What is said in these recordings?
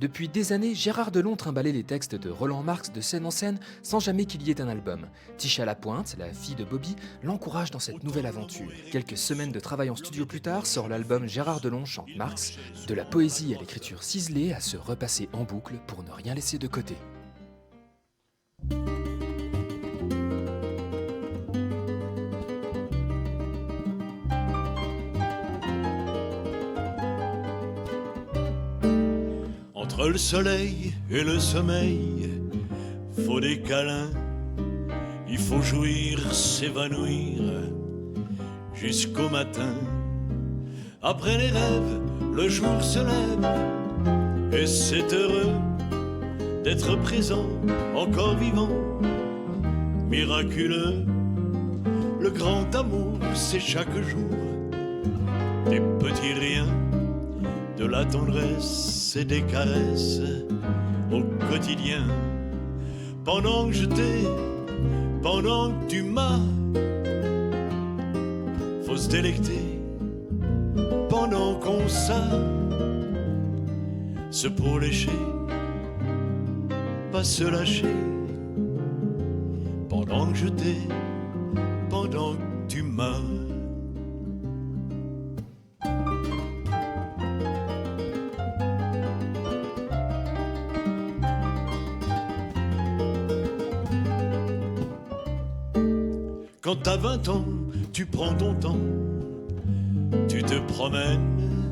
Depuis des années, Gérard Delon trimballait les textes de Roland Marx de scène en scène sans jamais qu'il y ait un album. Tisha Lapointe, la fille de Bobby, l'encourage dans cette nouvelle aventure. Quelques semaines de travail en studio plus tard sort l'album Gérard Delon chante Marx, de la poésie à l'écriture ciselée à se repasser en boucle pour ne rien laisser de côté. Entre le soleil et le sommeil, faut des câlins, il faut jouir, s'évanouir jusqu'au matin. Après les rêves, le jour se lève et c'est heureux d'être présent, encore vivant, miraculeux. Le grand amour, c'est chaque jour des petits riens, de la tendresse et des caresses au quotidien. Pendant que je t'ai, pendant que tu m'as, faut se délecter. Pendant qu'on s'a, se pour lécher, pas se lâcher. Pendant que je t'ai, pendant que tu m'as. Quand t'as 20 ans, tu prends ton temps, tu te promènes,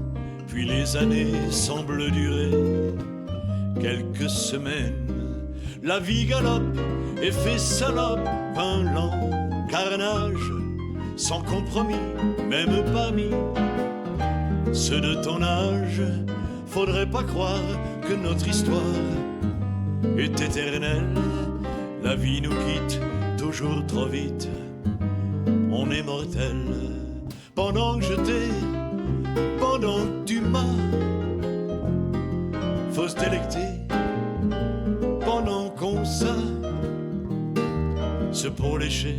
puis les années semblent durer quelques semaines. La vie galope et fait salope, un lent carnage, sans compromis, même pas mis. Ceux de ton âge, faudrait pas croire que notre histoire est éternelle. La vie nous quitte toujours trop vite. On est mortel. Pendant que je t'ai, pendant que tu m'as, faut se délecter. Pendant qu'on s'a, se pour lécher,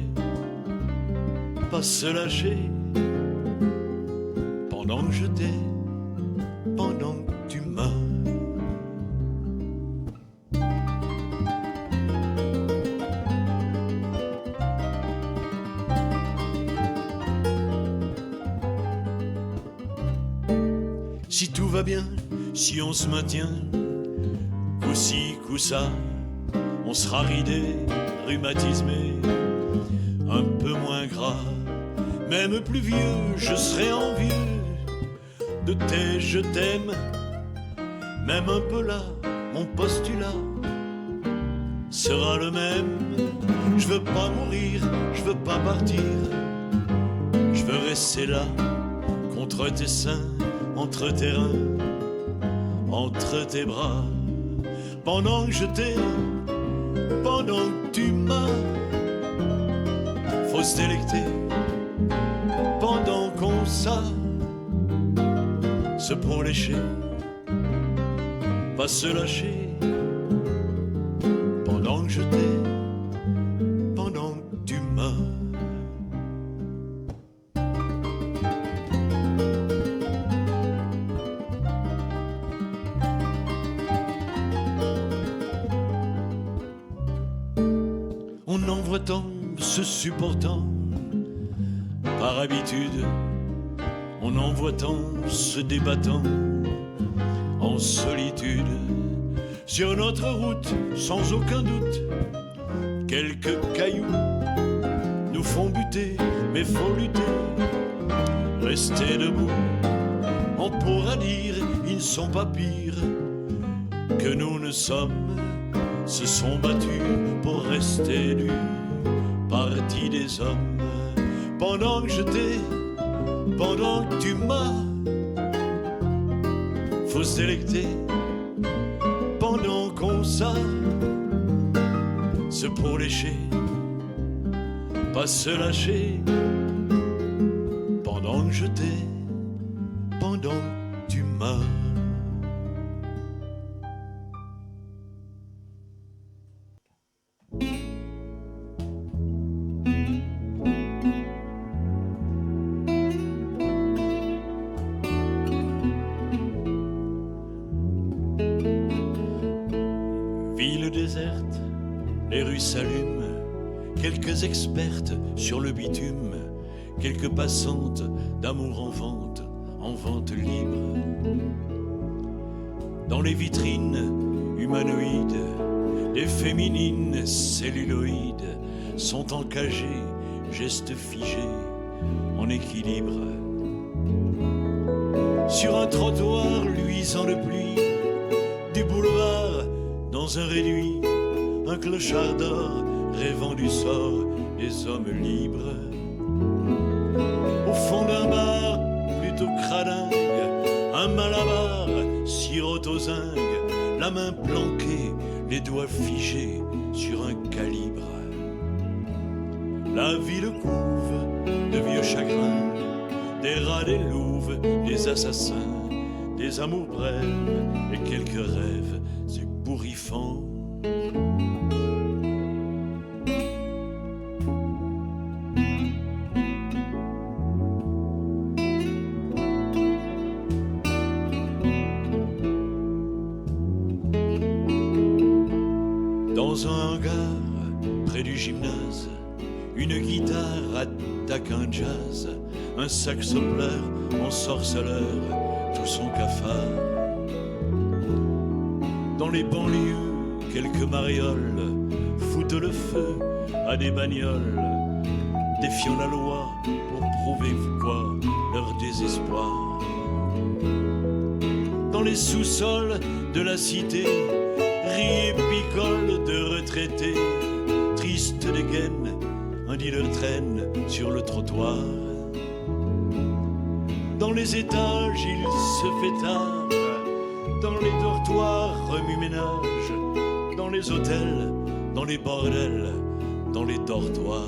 pas se lâcher. Pendant que je t'ai, pendant que tu m'as. Si tout va bien, si on se maintient, coup ci, coup ça, on sera ridé, rhumatismé, un peu moins gras. Même plus vieux, je serai envieux de tes je t'aime. Même un peu là, mon postulat sera le même. Je veux pas mourir, je veux pas partir, je veux rester là, contre tes seins, entre tes reins, entre tes bras. Pendant que je t'ai, pendant que tu m'as, faut se délecter. Pendant qu'on s'a, se pour lécher, pas se lâcher. Pendant que je t'ai, pendant que tu m'as. On en voit tant se supportant par habitude, on en voit tant se débattant en solitude. Sur notre route, sans aucun doute, quelques cailloux nous font buter, mais faut lutter, rester debout. On pourra dire, ils ne sont pas pires que nous ne sommes, se sont battus pour rester nus, partie des hommes. Pendant que je t'ai, pendant que tu m'as, faut se délecter. Pendant qu'on s'a, se pour lécher, pas se lâcher. Pendant que je t'ai, pendant que tu m'as. déserte, les rues s'allument, quelques expertes sur le bitume, quelques passantes d'amour en vente libre. Dans les vitrines humanoïdes, les féminines celluloïdes sont encagées, gestes figés, en équilibre. Sur un trottoir luisant de pluie, du boulevard dans un réduit, un clochard d'or rêvant du sort des hommes libres. Au fond d'un bar plutôt cradingue, un malabar sirote aux zingues, la main planquée, les doigts figés sur un calibre. La ville couve de vieux chagrins, des rats, des louves, des assassins, des amours brèves et quelques rêves ébouriffants. Dans un hangar près du gymnase, une guitare attaque un jazz, un saxo pleure en sorceleur tout son cafard. Dans les banlieues, quelques marioles foutent le feu à des bagnoles, défiant la loi pour prouver quoi leur désespoir. Dans les sous-sols de la cité, rient et picolent de retraités, tristes dégaines, un dealer traîne sur le trottoir. Dans les étages, il se fait tard, dans les dortoirs, remue-ménage, dans les hôtels, dans les bordels, dans les dortoirs.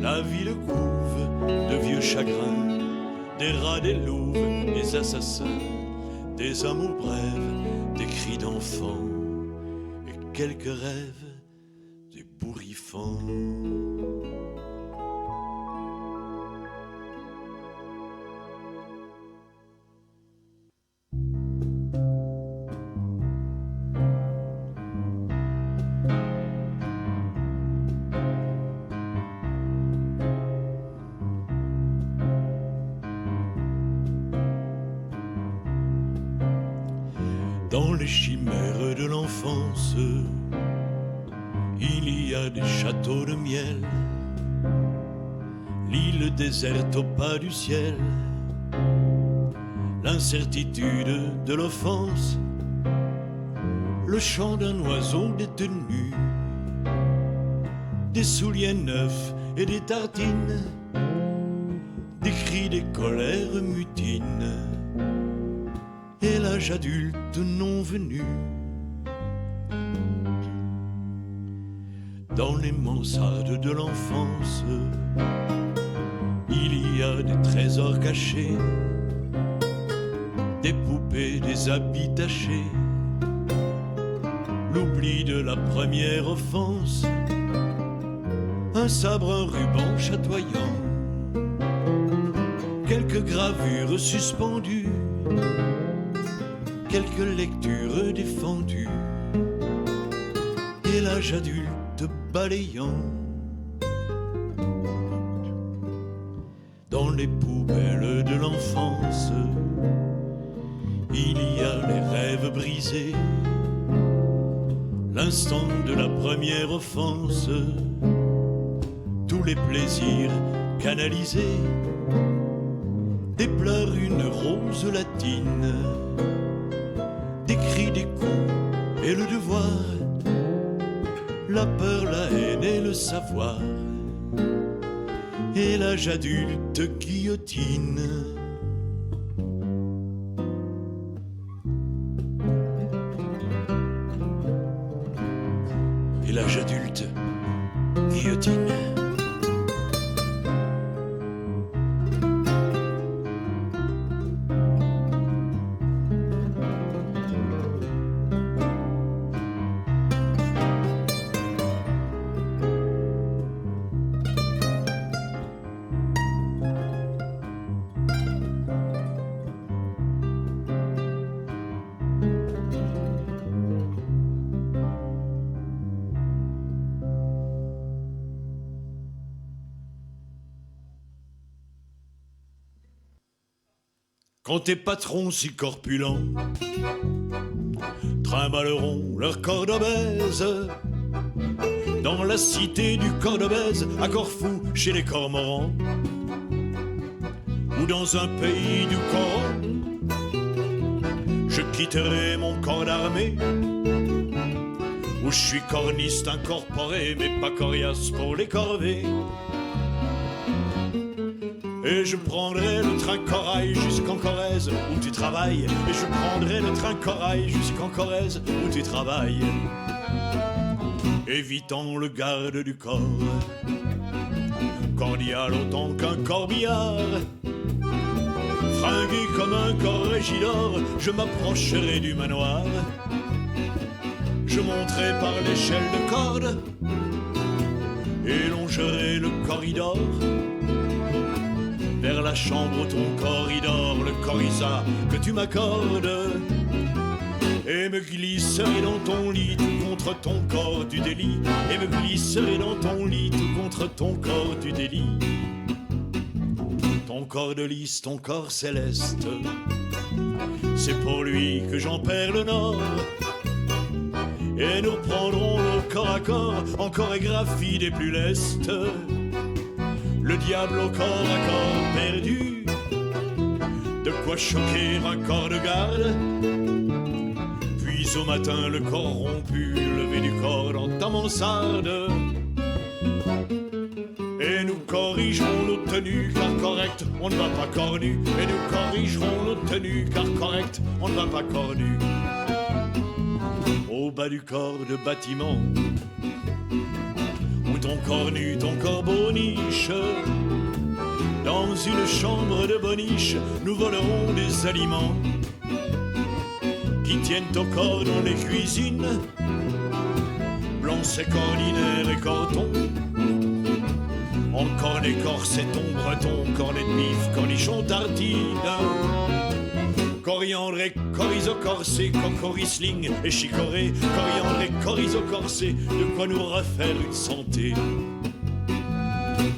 La ville couve de vieux chagrins, des rats, des louves, des assassins, des amours brèves, des cris d'enfants et quelques rêves ébouriffants. Dans les chimères de l'enfance, il y a des châteaux de miel, l'île déserte au pas du ciel, l'incertitude de l'offense, le chant d'un oiseau détenu, des souliers neufs et des tartines, des cris, des colères mutines, et l'âge adulte non venu. Dans les mansardes de l'enfance, il y a des trésors cachés, des poupées, des habits tachés, l'oubli de la première offense, un sabre, un ruban chatoyant, quelques gravures suspendues, quelques lectures défendues, et l'âge adulte balayant. Dans les poubelles de l'enfance, il y a les rêves brisés, l'instant de la première offense, tous les plaisirs canalisés, des pleurs, une rose latine, des cris, des coups et le devoir, la peur, la haine et le savoir, et l'âge adulte guillotine. Et l'âge adulte guillotine. quand tes patrons si corpulents trimballeront leur cordobèse dans la cité du Cordobèse, à Corfou, chez les cormorans, ou dans un pays du Coran. Je quitterai mon corps d'armée, où je suis corniste incorporé, mais pas coriace pour les corvées. Et je prendrai le train Corail jusqu'en Corrèze, où tu travailles. Et je prendrai le train Corail jusqu'en Corrèze, où tu travailles. Évitant le garde du corps, cordial autant qu'un corbillard. Fringué comme un corrégidor, je m'approcherai du manoir. Je monterai par l'échelle de corde et longerai le corridor vers la chambre où ton corridor, le corisa que tu m'accordes, et me glisserai dans ton lit tout contre ton corps du délit, et me glisserai dans ton lit tout contre ton corps du délit. Ton corps de lys, ton corps céleste, c'est pour lui que j'en perds le nord. Et nous reprendrons le corps à corps en chorégraphie des plus lestes. Le diable au corps à corps perdu, de quoi choquer un corps de garde. Puis au matin le corps rompu, levé du corps dans ta mansarde. Et nous corrigerons nos tenues car correct, on ne va pas cornu. Et nous corrigerons nos tenues car correct, on ne va pas cornu. Au bas du corps de bâtiment, où ton corps nu, ton corps boniche, dans une chambre de boniche, nous volerons des aliments qui tiennent au corps dans les cuisines, blanc sec ordinaire et corton. En cornet corseton breton, cornet de bif, cornichon tartine, coriandre et chorizo corsé, cocorisling et chicorée, coriandre et chorizo corsé, de quoi nous refaire une santé.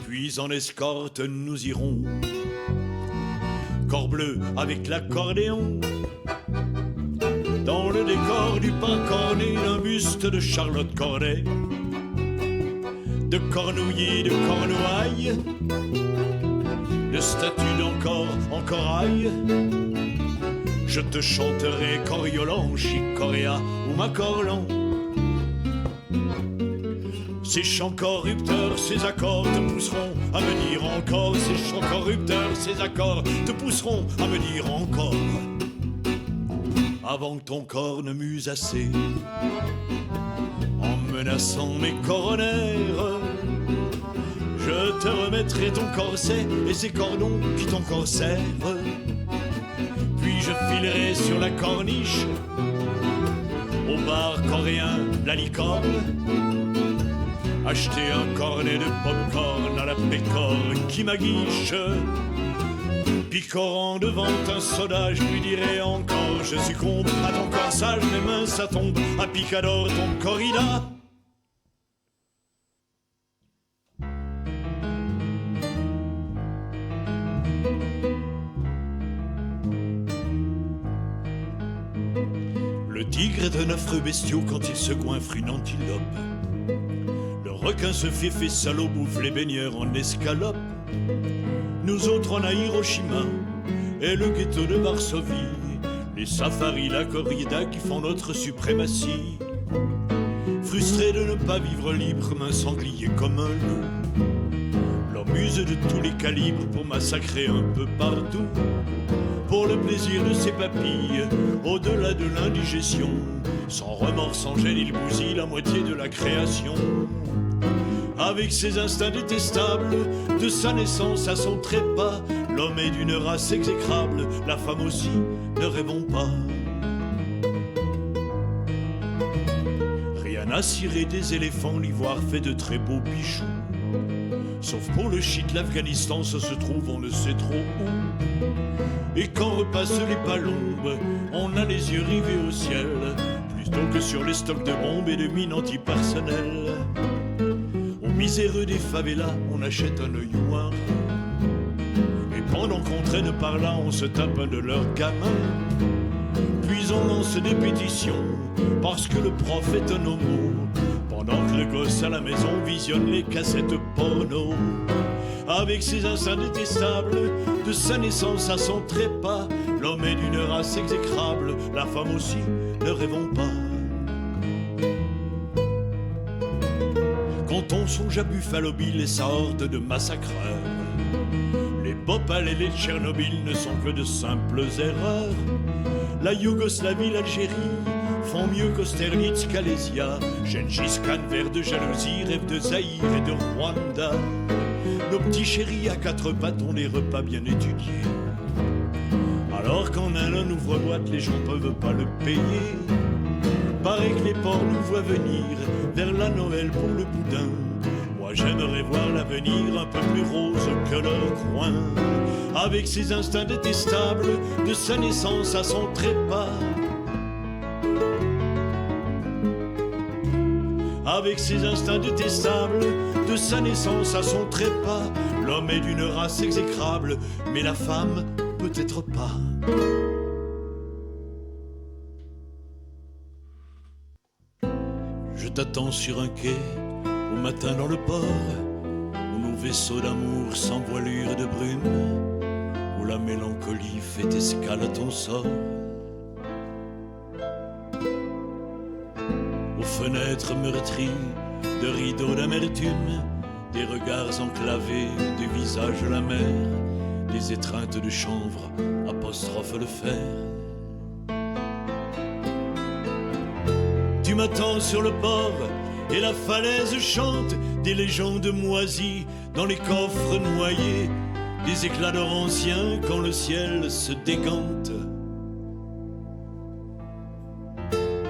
Puis en escorte nous irons, corps bleu avec l'accordéon, dans le décor du pain corné d'un buste de Charlotte Corday, de cornouiller, de cornouailles, de statues d'encore en corail. Je te chanterai coriolan, chicoréa ou macorlan. Ces chants corrupteurs, ces accords te pousseront à me dire encore. Ces chants corrupteurs, ces accords te pousseront à me dire encore. Avant que ton corps ne m'use assez, en menaçant mes coronaires, je te remettrai ton corset et ces cordons qui ton corps servent. Puis je filerai sur la corniche, au bar coréen La Licorne, acheter un cornet de pop-corn à la pécore qui m'aguiche. Picorant devant un soda, je lui dirai encore, je succombe à ton corsage, mes mains ça tombe, à picador ton corrida. Le tigre est un affreux bestiau quand il se goinfre une antilope. Le requin se fait salaud, bouffe les baigneurs en escalope. Nous autres on a Hiroshima et le ghetto de Varsovie, les safaris, la corrida qui font notre suprématie. Frustré de ne pas vivre libre, main sanglier comme un loup, l'homme use de tous les calibres pour massacrer un peu partout. Pour le plaisir de ses papilles, au-delà de l'indigestion, sans remords, sans gêne, il bousille la moitié de la création. Avec ses instincts détestables, de sa naissance à son trépas, l'homme est d'une race exécrable, la femme aussi, ne rêvons pas. Rien à cirer des éléphants, l'ivoire fait de très beaux bijoux. Sauf pour le shit, l'Afghanistan, ça se trouve on ne sait trop où. Et quand repassent les palombes, on a les yeux rivés au ciel, plutôt que sur les stocks de bombes et de mines antipersonnelles. Aux miséreux des favelas, on achète un œil ou un rein. Et Pendant qu'on traîne par là, on se tape un de leurs gamins. Puis on lance des pétitions, parce que le prof est un homo. Pendant que le gosse à la maison visionne les cassettes porno. Avec ses instincts détestables, de sa naissance à son trépas, l'homme est d'une race exécrable, la femme aussi, ne rêvons pas. Quand on songe à Buffalo Bill et sa horde de massacreurs, les Bhopal et les Tchernobyl ne sont que de simples erreurs. La Yougoslavie, l'Algérie font mieux qu'Austerlitz, qu'Alésia. Gengis Khan, vert de jalousie, rêve de Zaïre et de Rwanda. Nos petits chéris à quatre pattes ont des repas bien étudiés. Alors qu'en un ouvre-boîte, les gens peuvent pas le payer. Paraît que les porcs nous voient venir vers la Noël pour le boudin. Moi j'aimerais voir l'avenir un peu plus rose que leur coin. Avec ses instincts détestables, de sa naissance à son trépas. Avec ses instincts détestables, de sa naissance à son trépas. L'homme est d'une race exécrable, mais la femme peut-être pas. Je t'attends sur un quai, au matin dans le port, où nos vaisseaux d'amour sans voilure de brume, où la mélancolie fait escale à ton sort. Aux fenêtres meurtries de rideaux d'amertume, des regards enclavés, des visages de la mer, des étreintes de chanvre apostrophe le fer. Tu m'attends sur le port et la falaise chante des légendes moisies dans les coffres noyés, des éclats d'or anciens quand le ciel se dégante.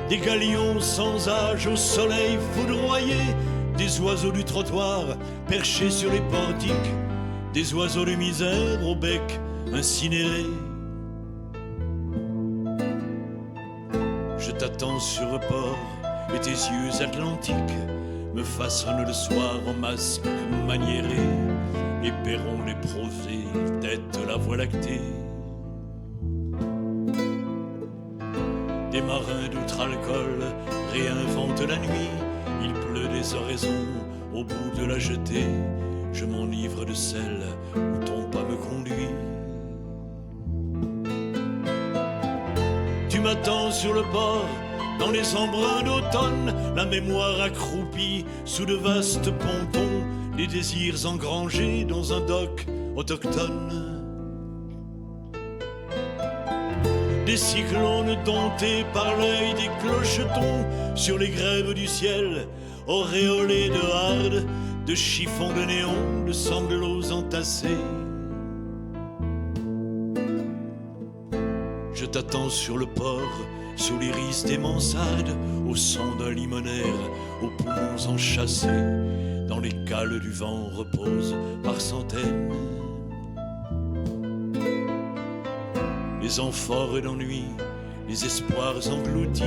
Des galions sans âge au soleil foudroyé, des oiseaux du trottoir perchés sur les portiques, des oiseaux de misère au bec incinéré. Je t'attends sur le port et tes yeux atlantiques me façonnent le soir en masque maniéré. Les perrons, les prosés, tête la voie lactée. Des marins d'outre-alcool réinventent la nuit. Il pleut des oraisons au bout de la jetée. Je m'enivre de sel où ton pas me conduit. Tu m'attends sur le port, dans les embruns d'automne, la mémoire accroupie sous de vastes pontons, les désirs engrangés dans un dock autochtone. Des cyclones domptés par l'œil des clochetons sur les grèves du ciel, auréolés de hardes, de chiffons de néon, de sanglots entassés. Je t'attends sur le port, sous l'iris des mansardes, au son d'un limonaire, aux poumons enchâssés, dans les cales du vent reposent par centaines. Les amphores d'ennui, les espoirs engloutis,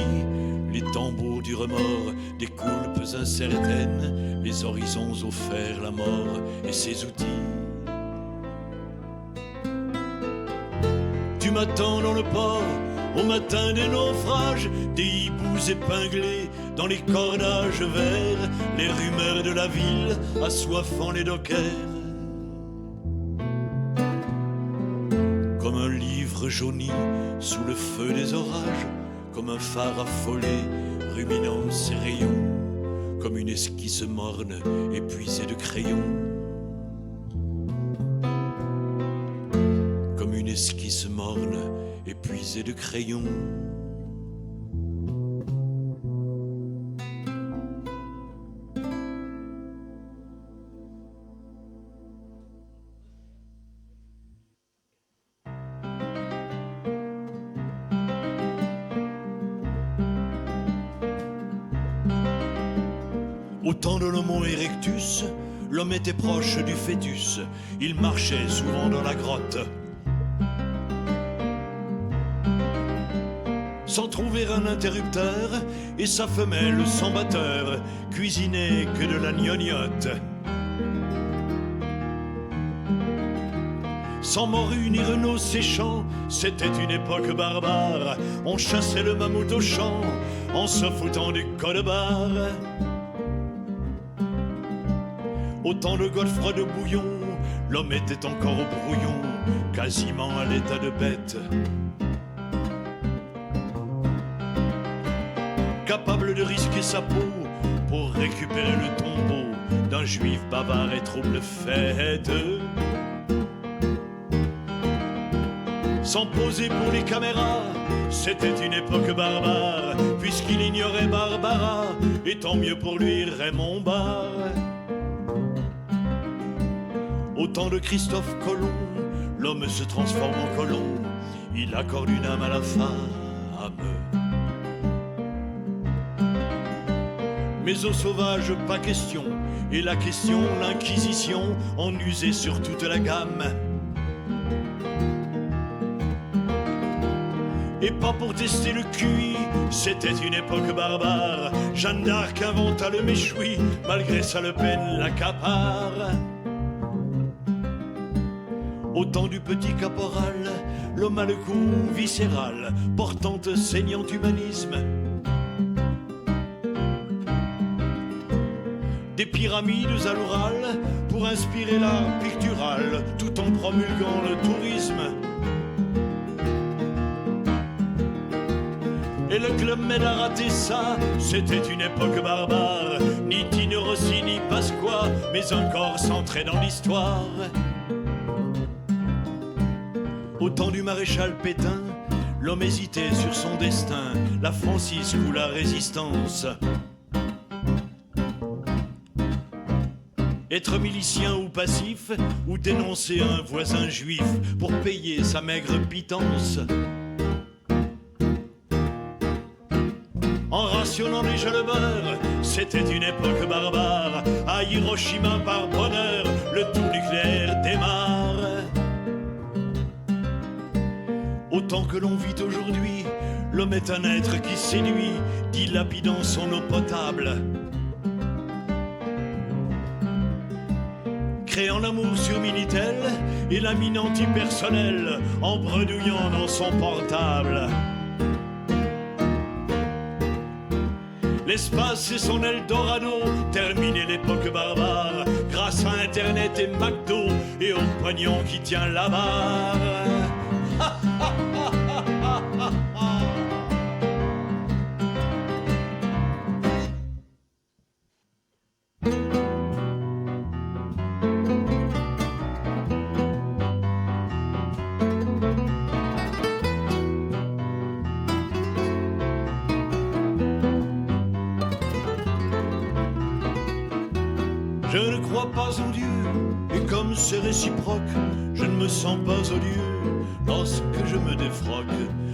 les tambours du remords, des coulpes incertaines, les horizons offerts, la mort et ses outils. Tu m'attends dans le port, au matin des naufrages, des hiboux épinglés dans les cordages verts, les rumeurs de la ville assoiffant les dockers. Comme un livre jauni sous le feu des orages, comme un phare affolé ruminant ses rayons, comme une esquisse morne épuisée de crayons. Comme une esquisse morne épuisée de crayons. Au temps de l'Homo erectus, l'homme était proche du fœtus. Il marchait souvent dans la grotte, sans trouver un interrupteur, et sa femelle sans batteur cuisinait que de la gnognotte. sans morue ni Renault séchant, c'était une époque barbare. On chassait le mammouth au champ en se foutant du code-barre. Au temps de Godefroy de Bouillon, l'homme était encore au brouillon, quasiment à l'état de bête. Capable de risquer sa peau pour récupérer le tombeau d'un juif bavard et trouble fête. Sans poser pour les caméras, c'était une époque barbare, puisqu'il ignorait Barbara, et tant mieux pour lui Raymond Barre. Au temps de Christophe Colomb, l'homme se transforme en colon, il accorde une âme à la femme. Mais aux sauvages, pas question, et la question, l'inquisition, en usait sur toute la gamme. Et pas pour tester le QI, c'était une époque barbare. Jeanne d'Arc inventa le méchoui, malgré ça Le Pen l'accapare. Au temps du petit caporal, l'homme a le cou viscéral, portant saignant humanisme. Des pyramides à l'Oural pour inspirer l'art pictural, tout en promulguant le tourisme. Et le Club Med a raté ça, c'était une époque barbare. Ni Tino Rossi ni Pasqua, mais encore centré dans l'histoire. Au temps du maréchal Pétain, l'homme hésitait sur son destin, la Francisque ou la résistance. Être milicien ou passif, ou dénoncer un voisin juif pour payer sa maigre pitance. En rationnant déjà le beurre, c'était une époque barbare. À Hiroshima par bonheur, le tout nucléaire démarre. Autant que l'on vit aujourd'hui, l'homme est un être qui séduit, dilapidant son eau potable. Créant l'amour sur Minitel et la mine antipersonnelle en bredouillant dans son portable. L'espace et son Eldorado, terminé l'époque barbare, grâce à Internet et McDo et au pognon qui tient la barre. Je ne crois pas en Dieu, et comme c'est réciproque, je ne me sens pas odieux lorsque je me défroque.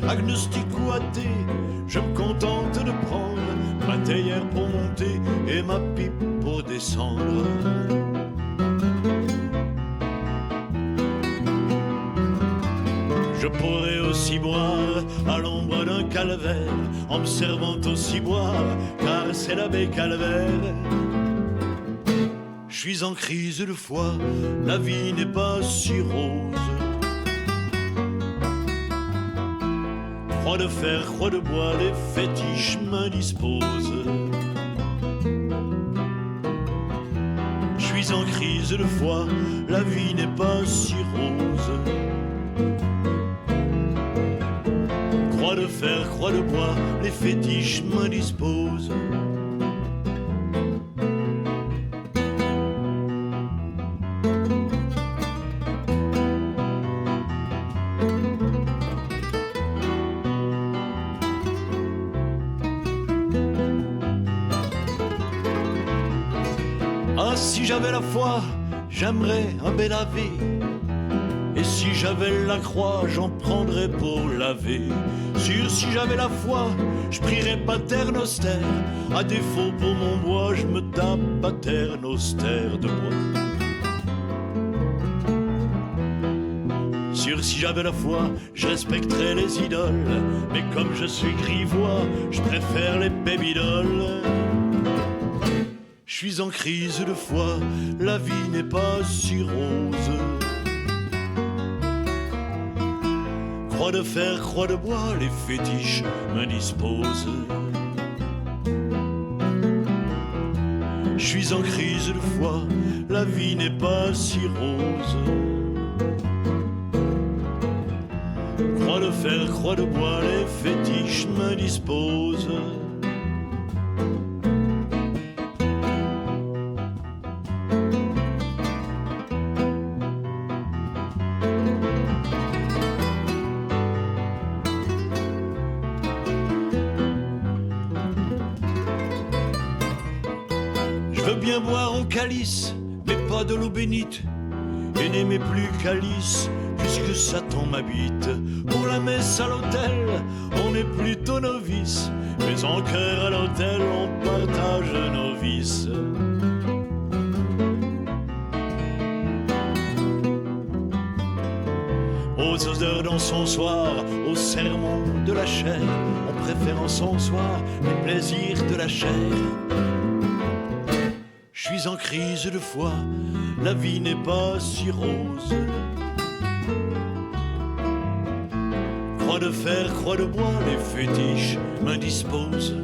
Agnostique ou athée, je me contente de prendre ma théière pour monter et ma pipe pour descendre. Je pourrais aussi boire à l'ombre d'un calvaire, en me servant aussi boire, car c'est l'abbé Calvaire. Je suis en crise de foi, la vie n'est pas si rose. Croix de fer, croix de bois, les fétiches m'indisposent. Je suis en crise de foi, la vie n'est pas si rose. Croix de fer, croix de bois, les fétiches m'indisposent. Ah, si j'avais la foi, j'aimerais un bel ave. Et si j'avais la croix, j'en prendrais pour laver. Si j'avais la foi, je prierais Paternoster. À défaut pour mon bois, je me tape Paternoster de bois. Si j'avais la foi, je respecterais les idoles. Mais comme je suis grivois, je préfère les baby-dolls. Je suis en crise de foi, la vie n'est pas si rose. Croix de fer, croix de bois, les fétiches m'indisposent. Je suis en crise de foi, la vie n'est pas si rose. Croix de fer, croix de bois, les fétiches m'indisposent. Je veux bien boire au calice, mais pas de l'eau bénite, et n'aimer plus calice, puisque Satan m'habite. Pour la messe à l'hôtel, on est plutôt novice, mais en cœur à l'hôtel, on partage nos vices. Aux odeurs d'encensoir, au sermon de la chair, on préfère encensoir les plaisirs de la chair. Je suis en crise de foi, la vie n'est pas si rose. Croix de fer, croix de bois, les fétiches m'indisposent.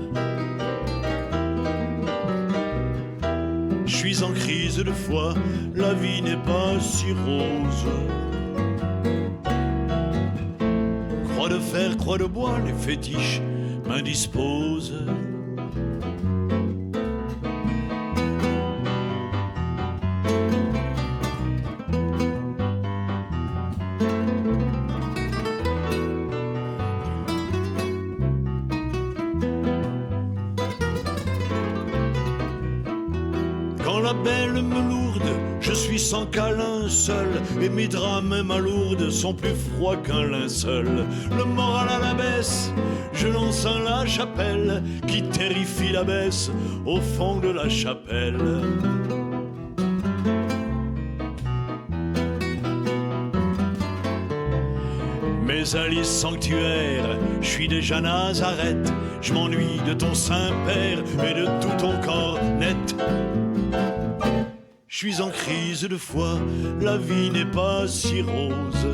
Je suis en crise de foi, la vie n'est pas si rose. Croix de fer, croix de bois, les fétiches m'indisposent. Quand la belle me lourde, je suis sans câlin seul, et mes draps même à lourdes sont plus froids qu'un linceul. Le moral à la baisse, je lance un la chapelle qui terrifie la baisse au fond de la chapelle. Mais Alice sanctuaire, je suis déjà Nazareth, je m'ennuie de ton Saint-Père et de tout ton corps net. Je suis en crise de foi, la vie n'est pas si rose.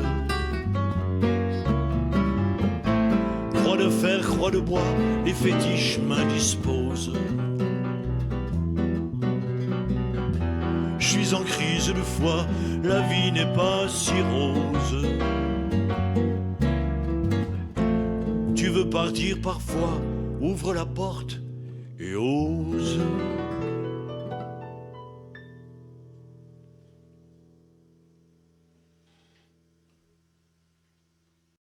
Croix de fer, croix de bois, les fétiches m'indisposent. Je suis en crise de foi, la vie n'est pas si rose. Tu veux partir parfois, ouvre la porte et ose.